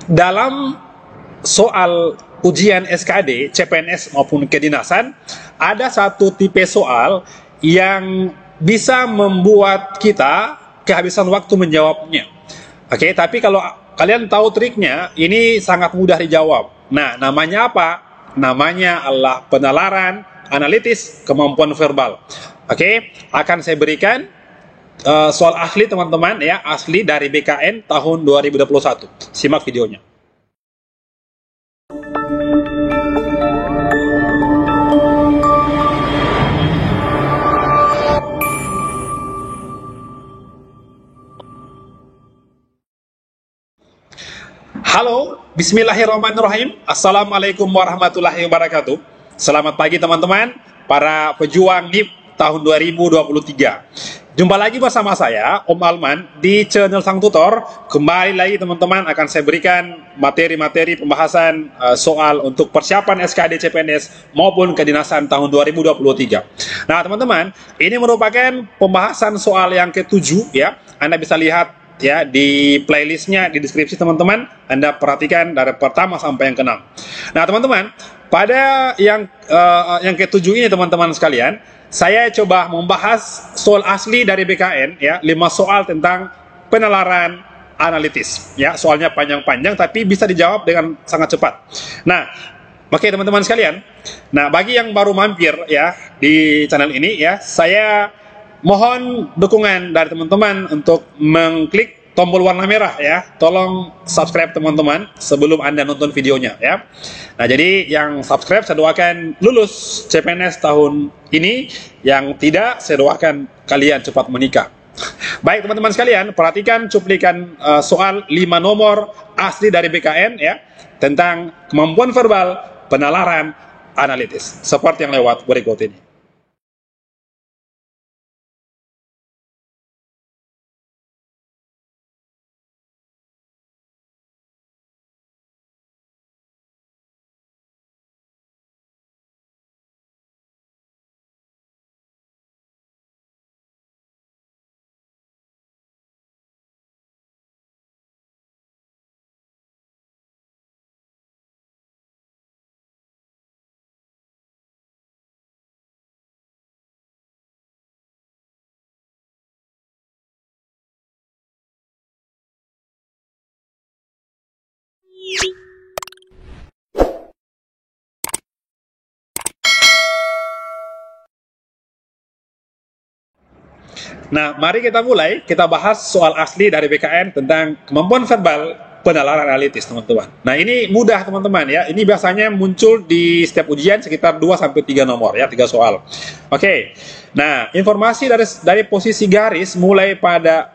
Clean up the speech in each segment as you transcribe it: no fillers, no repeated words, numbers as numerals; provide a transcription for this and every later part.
Dalam soal ujian SKD, CPNS maupun kedinasan, ada satu tipe soal yang bisa membuat kita kehabisan waktu menjawabnya. Oke, tapi kalau kalian tahu triknya, ini sangat mudah dijawab. Nah, namanya apa? Namanya adalah penalaran analitis kemampuan verbal. Oke, akan saya berikan soal asli teman-teman ya, asli dari BKN tahun 2021. Simak videonya. Halo, bismillahirrahmanirrahim. Assalamualaikum warahmatullahi wabarakatuh. Selamat pagi teman-teman, para pejuang NIP tahun 2023. Jumpa lagi bersama saya, Om Alman, di channel Sang Tutor. Kembali lagi teman-teman, akan saya berikan materi-materi pembahasan soal untuk persiapan SKD CPNS maupun kedinasan tahun 2023. Nah teman-teman, ini merupakan pembahasan soal yang ke-7 ya. Anda bisa lihat ya di playlistnya di deskripsi teman-teman. Anda perhatikan dari pertama sampai yang ke-6. Nah teman-teman, pada yang ke-7 ini teman-teman sekalian, saya coba membahas soal asli dari BKN ya, 5 soal tentang penalaran analitis ya. Soalnya panjang-panjang tapi bisa dijawab dengan sangat cepat. Nah, oke teman-teman sekalian. Nah, bagi yang baru mampir ya di channel ini ya, saya mohon dukungan dari teman-teman untuk mengklik tombol warna merah ya. Tolong subscribe teman-teman sebelum Anda nonton videonya ya. Nah, jadi yang subscribe saya doakan lulus CPNS tahun ini, yang tidak saya doakan kalian cepat menikah. Baik teman-teman sekalian, perhatikan cuplikan soal 5 nomor asli dari BKN ya, tentang kemampuan verbal penalaran analitis, seperti yang lewat berikut ini. Nah, mari kita mulai, kita bahas soal asli dari BKN tentang kemampuan verbal penalaran analitis, teman-teman. Nah, ini mudah, teman-teman ya. Ini biasanya muncul di setiap ujian sekitar 2-3 nomor ya, 3 soal. Oke. Nah, informasi dari posisi garis mulai pada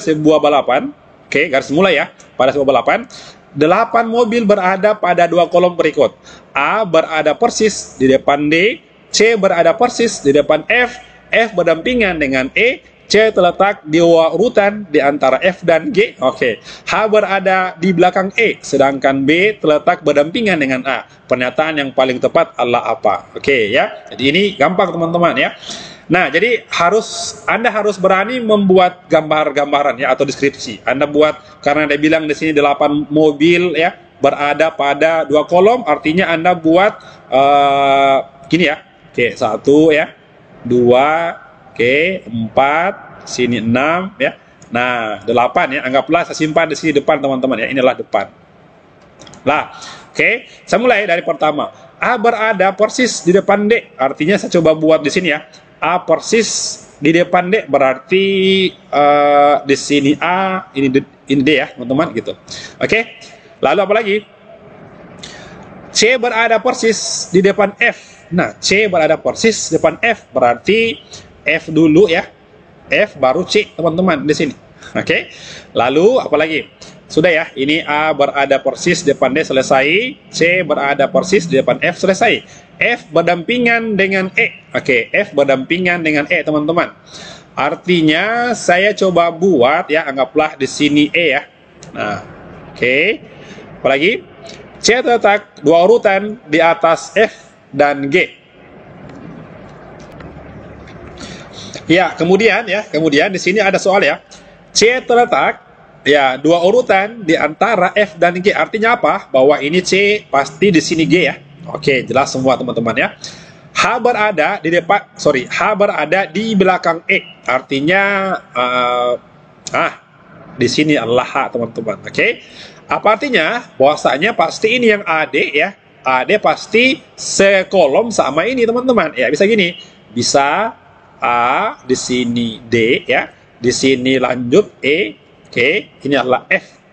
sebuah balapan. Oke, garis mulai ya, pada sebuah balapan. 8 mobil berada pada 2 kolom berikut. A berada persis di depan D, C berada persis di depan F, F berdampingan dengan E, C terletak di urutan di antara F dan G. Oke. H berada di belakang E, sedangkan B terletak berdampingan dengan A. Pernyataan yang paling tepat adalah apa? Oke ya. Jadi ini gampang teman-teman ya. Nah, jadi Anda harus berani membuat gambar-gambaran ya, atau deskripsi. Anda buat, karena dia bilang di sini 8 mobil ya berada pada 2 kolom, artinya Anda buat gini ya. Oke, 1 ya. 2, oke, 4, sini 6 ya. Nah, 8 ya, anggaplah saya simpan di sini depan teman-teman ya. Inilah depan. Lah, oke, saya mulai dari pertama. A berada persis di depan D. Artinya saya coba buat di sini ya. A persis di depan D berarti di sini A, ini D ya, teman-teman gitu. Oke. Lalu apa lagi? C berada persis di depan F. Nah, C berada persis di depan F, berarti F dulu ya. F baru C, teman-teman, di sini. Oke. Lalu apa lagi? Sudah ya, ini A berada persis di depan D, selesai. C berada persis di depan F, selesai. F berdampingan dengan E. Oke, F berdampingan dengan E, teman-teman. Artinya saya coba buat ya, anggaplah di sini E ya. Nah, oke. Apa lagi? C terletak 2 urutan di atas F dan G. Ya, kemudian di sini ada soal ya. C terletak ya dua urutan di antara F dan G. Artinya apa? Bahwa ini C pasti di sini G ya. Oke, jelas semua teman-teman ya. H berada di depan, H berada di belakang E. Artinya di sini adalah H teman-teman. Oke. Apa artinya? Bahwasanya pasti ini yang AD ya. AD pasti sekolom sama ini teman-teman. Ya bisa gini. Bisa A di sini D ya. Di sini lanjut E. Oke, ini adalah F.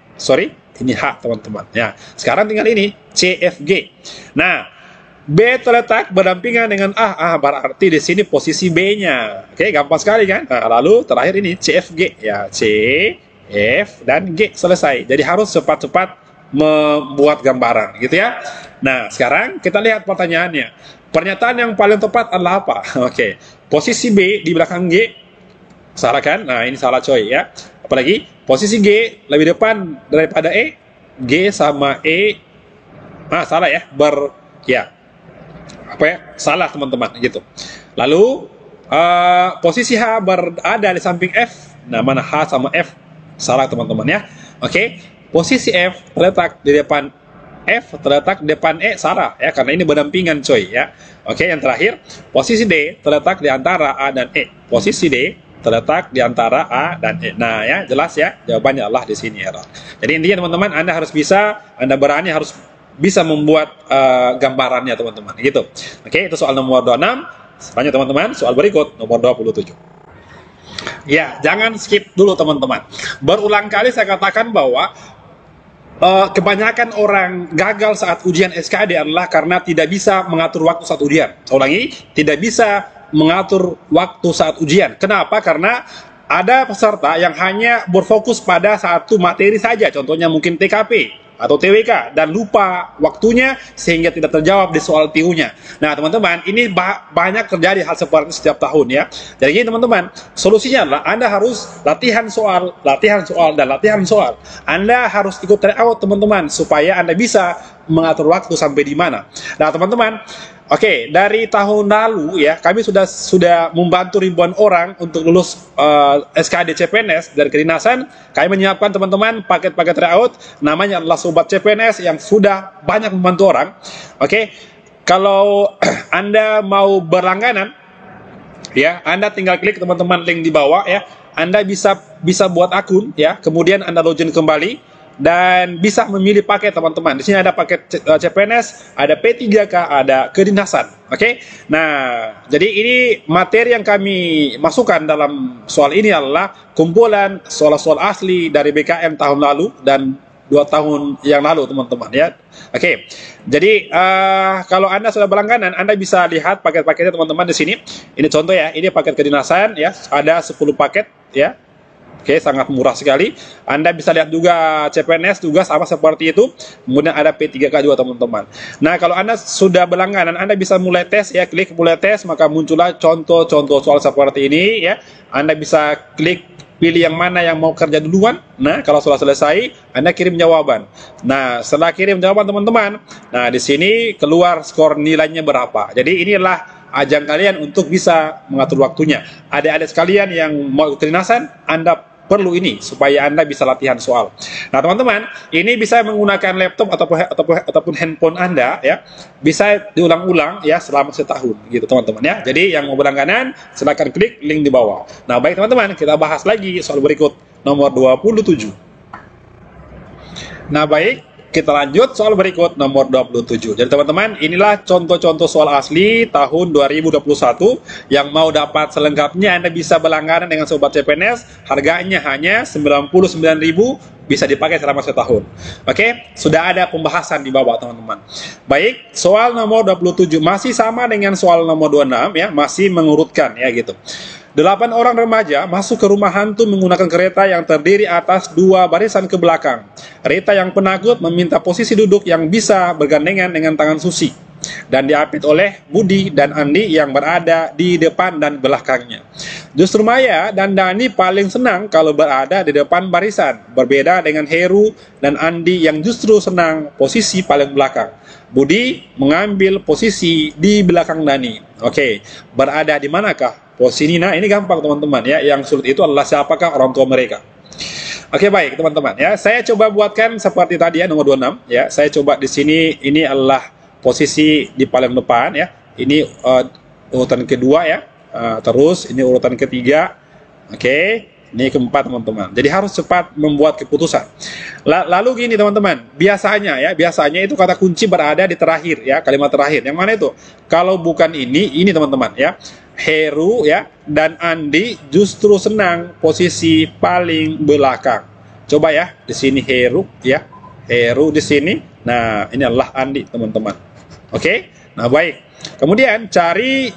Ini H teman-teman. Ya, sekarang tinggal ini C F G. Nah, B terletak berdampingan dengan A. Berarti di sini posisi B-nya. Oke, gampang sekali kan? Nah, lalu terakhir ini C F G ya. C F dan G selesai. Jadi harus cepat-cepat membuat gambaran gitu ya. Nah, sekarang kita lihat pertanyaannya. Pernyataan yang paling tepat adalah apa? Oke. Posisi B di belakang G salah kan? Nah, ini salah coy ya. Apalagi posisi G lebih depan daripada E. G sama E salah ya. Salah teman-teman gitu. Lalu posisi H berada di samping F. Nah, mana H sama F? Salah teman-teman ya. Oke. Posisi F terletak di depan E, salah ya, karena ini berdampingan coy ya. Oke, yang terakhir, posisi D terletak di antara A dan E. Posisi D terletak di antara A dan E. Nah ya, jelas ya, jawabannya adalah di sini ya. Jadi intinya teman-teman, Anda harus bisa membuat gambarannya teman-teman gitu. Oke, itu soal nomor 26. Selanjutnya teman-teman, soal berikut nomor 27. Ya, jangan skip dulu teman-teman. Berulang kali saya katakan bahwa kebanyakan orang gagal saat ujian SKD adalah karena tidak bisa mengatur waktu saat ujian. Saya ulangi, tidak bisa mengatur waktu saat ujian. Kenapa? Karena ada peserta yang hanya berfokus pada satu materi saja, contohnya mungkin TKP atau TWK, dan lupa waktunya sehingga tidak terjawab di soal TU-nya. Nah teman-teman, ini banyak terjadi hal seperti ini setiap tahun ya. Jadi gini teman-teman, solusinya adalah Anda harus latihan soal, dan latihan soal. Anda harus ikut tryout teman-teman, supaya Anda bisa mengatur waktu sampai di mana. Nah teman-teman, oke, dari tahun lalu ya, kami sudah membantu ribuan orang untuk lulus SKD CPNS dari kedinasan. Kami menyiapkan teman-teman paket-paket tryout, namanya adalah Sobat CPNS yang sudah banyak membantu orang. Oke, kalau Anda mau berlangganan, ya, Anda tinggal klik teman-teman link di bawah ya. Anda bisa buat akun ya, kemudian Anda login kembali dan bisa memilih paket teman-teman. Di sini ada paket CPNS, ada P3K, ada kedinasan. Oke. Nah, jadi ini materi yang kami masukkan dalam soal ini adalah kumpulan soal-soal asli dari BKM tahun lalu dan 2 tahun yang lalu teman-teman ya. Oke. Jadi kalau Anda sudah berlangganan, Anda bisa lihat paket-paketnya teman-teman di sini. Ini contoh ya, ini paket kedinasan ya, ada 10 paket ya. Oke, sangat murah sekali. Anda bisa lihat juga CPNS juga sama seperti itu. Kemudian ada P3K juga teman-teman. Nah, kalau Anda sudah berlangganan, Anda bisa mulai tes ya, klik mulai tes, maka muncullah contoh-contoh soal seperti ini ya. Anda bisa klik pilih yang mana yang mau kerja duluan. Nah, kalau sudah selesai, Anda kirim jawaban. Nah, setelah kirim jawaban teman-teman, nah di sini keluar skor nilainya berapa. Jadi inilah ajang kalian untuk bisa mengatur waktunya. Adik-adik sekalian yang mau kedinasan, Anda perlu ini supaya Anda bisa latihan soal. Nah, teman-teman, ini bisa menggunakan laptop ataupun handphone Anda ya. Bisa diulang-ulang ya selama setahun gitu, teman-teman ya. Jadi yang mau berlangganan, silakan klik link di bawah. Nah, baik teman-teman, kita bahas lagi soal berikut nomor 27. Nah, baik, kita lanjut soal berikut nomor 27. Jadi teman-teman, inilah contoh-contoh soal asli tahun 2021 yang mau dapat selengkapnya Anda bisa berlangganan dengan Sobat CPNS. Harganya hanya 99.000, bisa dipakai selama setahun. Oke, sudah ada pembahasan di bawah teman-teman. Baik, soal nomor 27 masih sama dengan soal nomor 26 ya, masih mengurutkan ya gitu. 8 orang remaja masuk ke rumah hantu menggunakan kereta yang terdiri atas 2 barisan ke belakang. Rita yang penakut meminta posisi duduk yang bisa bergandengan dengan tangan Susi, dan diapit oleh Budi dan Andi yang berada di depan dan belakangnya. Justru Maya dan Dani paling senang kalau berada di depan barisan, berbeda dengan Heru dan Andi yang justru senang posisi paling belakang. Budi mengambil posisi di belakang Dani. Oke, berada di manakah posisi? Nah, ini gampang teman-teman ya. Yang sulit itu adalah siapakah orang tua mereka. Oke, baik teman-teman ya. Saya coba buatkan seperti tadi ya, nomor 26 ya. Saya coba di sini, ini adalah posisi di paling depan ya. Ini urutan kedua ya. Terus ini urutan ketiga. Oke, ini keempat teman-teman. Jadi harus cepat membuat keputusan. Lalu gini teman-teman, biasanya itu kata kunci berada di terakhir ya, kalimat terakhir. Yang mana itu? Kalau bukan ini teman-teman ya. Heru ya dan Andi justru senang posisi paling belakang. Coba ya, di sini Heru ya. Heru di sini. Nah, ini adalah Andi teman-teman. Oke? Nah, baik. Kemudian cari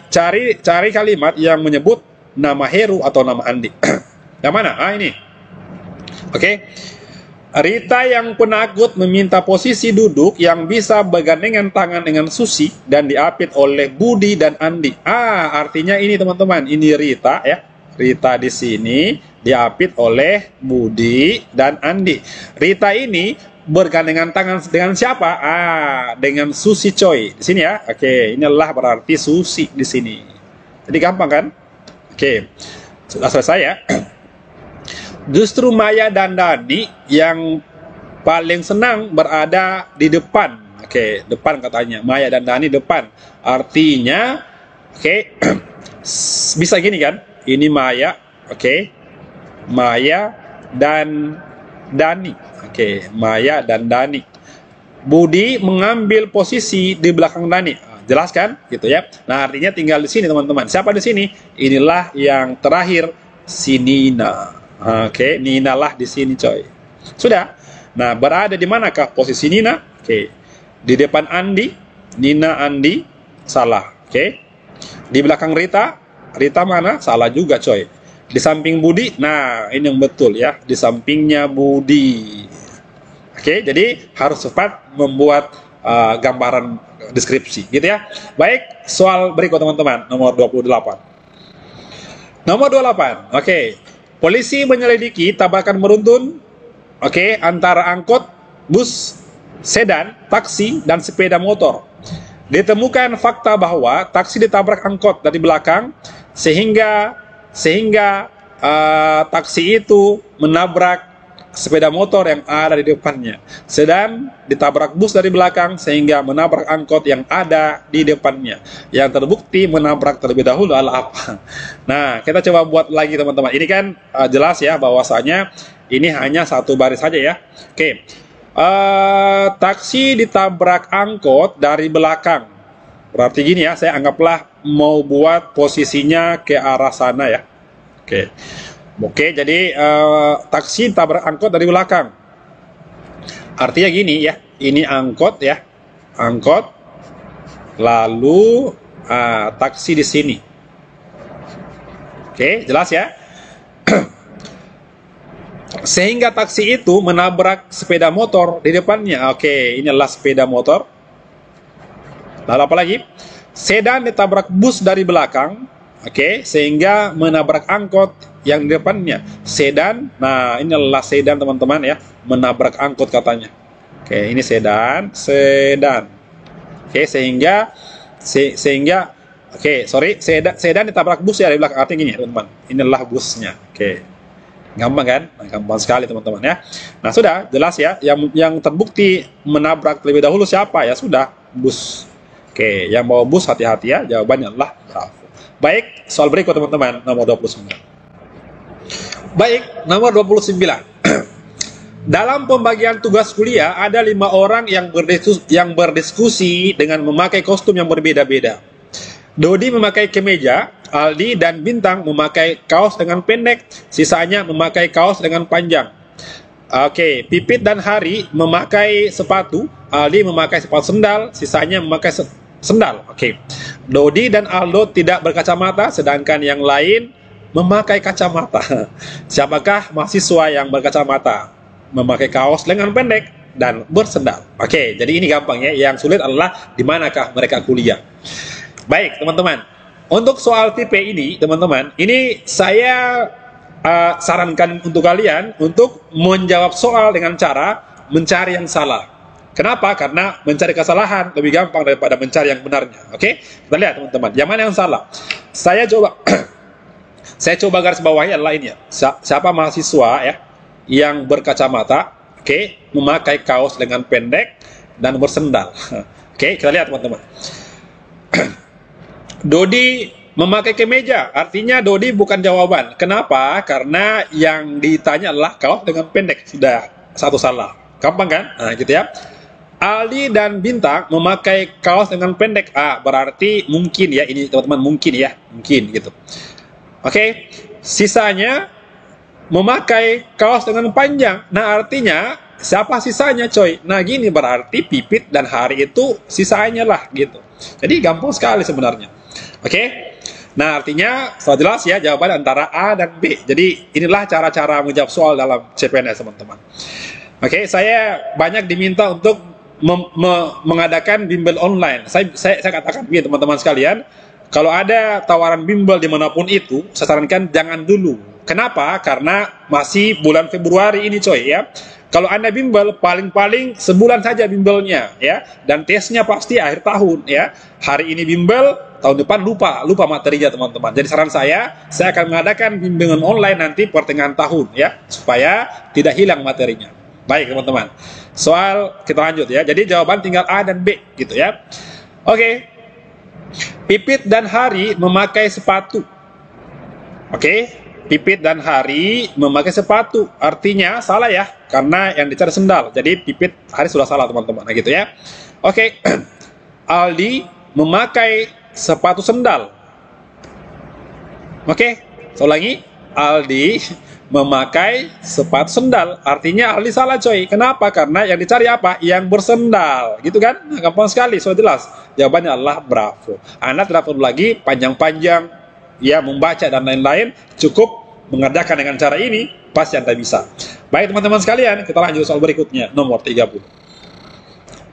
kalimat yang menyebut nama Heru atau nama Andi. Yang mana? Ini. Oke. Rita yang penakut meminta posisi duduk yang bisa bergandengan tangan dengan Susi dan diapit oleh Budi dan Andi. Artinya ini teman-teman, ini Rita ya. Rita di sini diapit oleh Budi dan Andi. Rita ini bergandengan tangan dengan siapa? Dengan Susi coy. Di sini ya. Oke, inilah berarti Susi di sini. Jadi gampang kan? Oke. Sudah selesai ya. Justru Maya dan Dani yang paling senang berada di depan. Oke, depan katanya. Maya dan Dani depan. Artinya, oke, bisa gini kan? Ini Maya, oke. Maya dan Dani. Oke, Maya dan Dani. Budi mengambil posisi di belakang Dani. Jelas kan? Gitu ya. Nah, artinya tinggal di sini teman-teman. Siapa di sini? Inilah yang terakhir, si Nina. Oke, Nina lah di sini coy. Sudah. Nah, berada di manakah posisi Nina? Oke. Di depan Andi, Nina Andi, salah. Oke. Di belakang Rita, Rita mana? Salah juga coy. Di samping Budi, nah ini yang betul ya. Di sampingnya Budi. Oke, jadi harus cepat membuat gambaran deskripsi gitu ya. Baik, soal berikut teman-teman, nomor 28. Nomor 28. Oke. Polisi menyelidiki tabrakan beruntun, antara angkot, bus, sedan, taksi, dan sepeda motor. Ditemukan fakta bahwa taksi ditabrak angkot dari belakang, sehingga taksi itu menabrak sepeda motor yang ada di depannya. Sedan ditabrak bus dari belakang sehingga menabrak angkot yang ada di depannya. Yang terbukti menabrak terlebih dahulu adalah apa? Nah, kita coba buat lagi teman-teman. Ini kan jelas ya bahwasanya ini hanya satu baris saja ya. Oke. Taksi ditabrak angkot dari belakang. Berarti gini ya, saya anggaplah mau buat posisinya ke arah sana ya. Oke, jadi taksi tabrak angkot dari belakang. Artinya gini ya, ini angkot ya, angkot, lalu taksi di sini. Oke, jelas ya. Sehingga taksi itu menabrak sepeda motor di depannya. Oke, ini adalah sepeda motor. Lalu apa lagi? Sedan ditabrak bus dari belakang. Oke, sehingga menabrak angkot yang di depannya. Sedan, nah ini adalah sedan teman-teman ya, menabrak angkot katanya. Oke, ini sedan. Oke, sehingga sedan ditabrak bus ya dari belakang. Artinya gini teman-teman, ini adalah busnya. Oke, gampang kan? Nah, gampang sekali teman-teman ya. Nah, sudah jelas ya, yang terbukti menabrak terlebih dahulu siapa ya? Sudah, bus. Oke, yang bawa bus hati-hati ya, jawabannya adalah bravo. Baik, soal berikut teman-teman, nomor 29. Baik, nomor 29. Dalam pembagian tugas kuliah, ada 5 orang yang berdiskusi dengan memakai kostum yang berbeda-beda. Dodi memakai kemeja, Aldi dan Bintang memakai kaos dengan pendek, sisanya memakai kaos dengan panjang. Oke, Pipit dan Hari memakai sepatu, Aldi memakai sepatu sendal, sisanya memakai sendal. Oke. Dodi dan Aldo tidak berkacamata, sedangkan yang lain memakai kacamata. Siapakah mahasiswa yang berkacamata? Memakai kaos lengan pendek dan bersendal. Oke, jadi ini gampang ya. Yang sulit adalah di manakah mereka kuliah. Baik, teman-teman. Untuk soal tipe ini, teman-teman, ini saya sarankan untuk kalian untuk menjawab soal dengan cara mencari yang salah. Kenapa? Karena mencari kesalahan lebih gampang daripada mencari yang benarnya. Oke? Kita lihat teman-teman, yang mana yang salah. Saya coba garis bawahi adalah ini ya. Siapa mahasiswa ya yang berkacamata, oke, memakai kaos lengan pendek dan bersendal. Oke, kita lihat teman-teman. Dodi memakai kemeja, artinya Dodi bukan jawaban. Kenapa? Karena yang ditanya adalah kaos lengan pendek. Sudah satu salah. Gampang kan? Nah, gitu ya. Aldi dan Bintang memakai kaos lengan pendek. Berarti mungkin ya, ini teman-teman mungkin ya, mungkin gitu. Oke, sisanya memakai kaos lengan panjang. Nah, artinya siapa sisanya, coy? Nah, gini berarti Pipit dan Hari itu sisanya lah gitu. Jadi gampang sekali sebenarnya. Oke. Nah, artinya sudah jelas ya jawaban antara A dan B. Jadi inilah cara-cara menjawab soal dalam CPNS, teman-teman. Oke, saya banyak diminta untuk mengadakan bimbel online. Saya katakan begini teman-teman sekalian, kalau ada tawaran bimbel dimanapun itu, saya sarankan jangan dulu. Kenapa? Karena masih bulan Februari ini, coy ya. Kalau Anda bimbel, paling-paling sebulan saja bimbelnya ya, dan tesnya pasti akhir tahun ya. Hari ini bimbel, tahun depan lupa materinya teman-teman. Jadi saran saya akan mengadakan bimbingan online nanti pertengahan tahun ya, supaya tidak hilang materinya. Baik teman-teman. Soal kita lanjut ya. Jadi jawaban tinggal A dan B gitu ya. Oke. Pipit dan Hari memakai sepatu. Oke. Pipit dan Hari memakai sepatu. Artinya salah ya, karena yang dicari sendal. Jadi Pipit, Hari sudah salah teman-teman. Nah gitu ya. Oke. Aldi memakai sepatu sendal. Oke. Saya ulangi. Aldi memakai sepatu sendal. Artinya Aldi salah, coy. Kenapa? Karena yang dicari apa? Yang bersendal. Gitu kan? Nah, gampang sekali. Sudah jelas. Jawabannya adalah bravo. Anda tidak perlu lagi panjang-panjang ya membaca dan lain-lain, cukup mengerjakan dengan cara ini pasti Anda bisa. Baik teman-teman sekalian, kita lanjut soal berikutnya, nomor 30.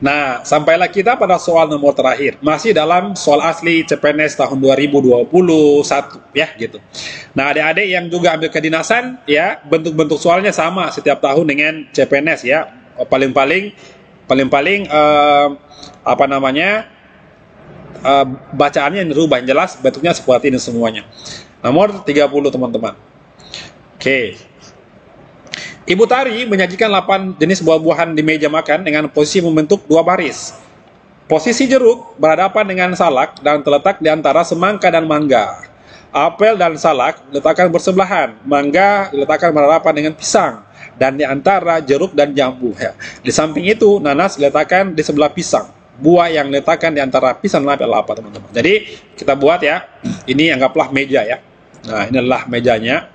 Nah, sampailah kita pada soal nomor terakhir, masih dalam soal asli CPNS tahun 2021 ya gitu. Nah, adik-adik yang juga ambil kedinasan ya, bentuk-bentuk soalnya sama setiap tahun dengan CPNS ya. Paling-paling apa namanya? Bacaannya yang dirubah, yang jelas bentuknya seperti ini semuanya. Nomor 30 teman-teman. Oke. Ibu Tari menyajikan 8 jenis buah-buahan di meja makan dengan posisi membentuk 2 baris. Posisi jeruk berhadapan dengan salak dan terletak di antara semangka dan mangga. Apel dan salak diletakkan bersebelahan. Mangga diletakkan berhadapan dengan pisang, dan di antara jeruk dan jambu ya. Di samping itu nanas diletakkan di sebelah pisang. Buah yang diletakkan di antara pisang dan apel apa teman-teman. Jadi kita buat ya. Ini anggaplah meja ya. Nah, ini adalah mejanya.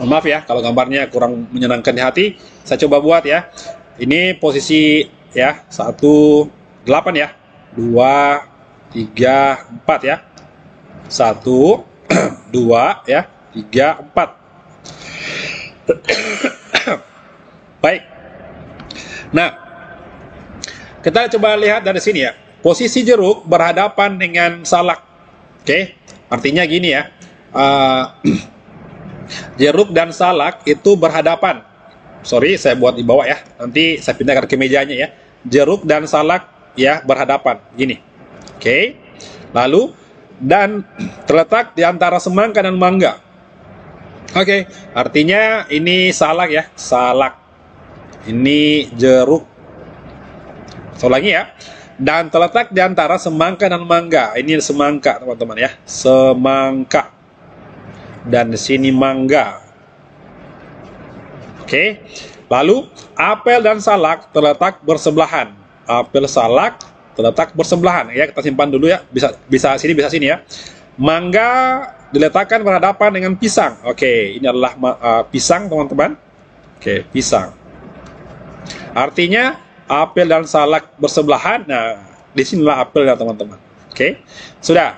Maaf ya kalau gambarnya kurang menyenangkan di hati. Saya coba buat ya. Ini posisi ya 1, 8 ya. 2, 3, 4 ya. 1, 2 ya. 3, 4. Baik. Nah, kita coba lihat dari sini ya. Posisi jeruk berhadapan dengan salak. Oke, artinya gini ya. Jeruk dan salak itu berhadapan. Sorry, saya buat di bawah ya. Nanti saya pindahkan ke mejanya ya. Jeruk dan salak ya berhadapan. Gini. Oke. Lalu dan terletak di antara semangka dan mangga. Oke, artinya ini salak ya. Salak. Ini jeruk. Lagi ya, dan terletak di antara semangka dan mangga. Ini semangka teman-teman ya, semangka, dan di sini mangga. Oke, lalu apel dan salak terletak bersebelahan. Apel salak terletak bersebelahan ya, kita simpan dulu ya, bisa sini ya. Mangga diletakkan berhadapan dengan pisang. Oke, ini adalah pisang teman-teman. Oke, pisang. Artinya apel dan salak bersebelahan. Nah, disinilah apel ya teman-teman. Oke, sudah.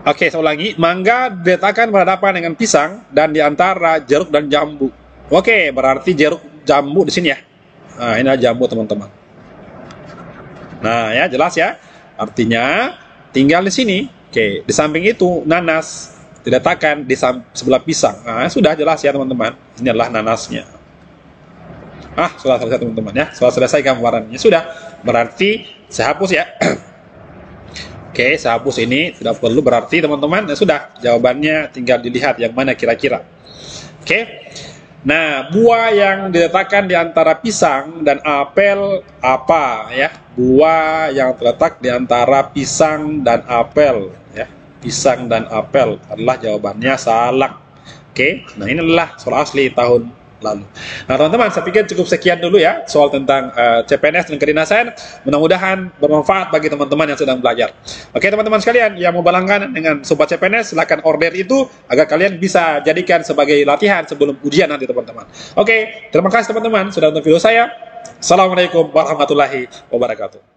Oke, saya ulangi. Mangga diletakkan berhadapan dengan pisang dan di antara jeruk dan jambu. Oke, berarti jeruk jambu di sini ya. Nah, ini adalah jambu teman-teman. Nah, ya jelas ya. Artinya tinggal di sini. Oke, di samping itu nanas diletakkan di sebelah pisang. Nah, sudah jelas ya teman-teman. Ini adalah nanasnya. Sudah selesai teman-teman ya. Sudah selesai gambarannya. Sudah. Berarti saya hapus ya. Oke, saya hapus ini. Tidak perlu berarti teman-teman. Sudah. Jawabannya tinggal dilihat yang mana kira-kira. Oke. Nah, buah yang diletakkan di antara pisang dan apel apa ya? Buah yang terletak di antara pisang dan apel ya. Pisang dan apel adalah jawabannya salak. Oke. Nah, ini adalah soal asli tahun lalu. Nah, teman-teman, saya pikir cukup sekian dulu ya soal tentang CPNS dan kedinasan. Mudah-mudahan bermanfaat bagi teman-teman yang sedang belajar. Oke, teman-teman sekalian yang mau berlangganan dengan Sobat CPNS, silahkan order itu agar kalian bisa jadikan sebagai latihan sebelum ujian nanti, teman-teman. Oke, terima kasih teman-teman sudah nonton video saya. Assalamualaikum warahmatullahi wabarakatuh.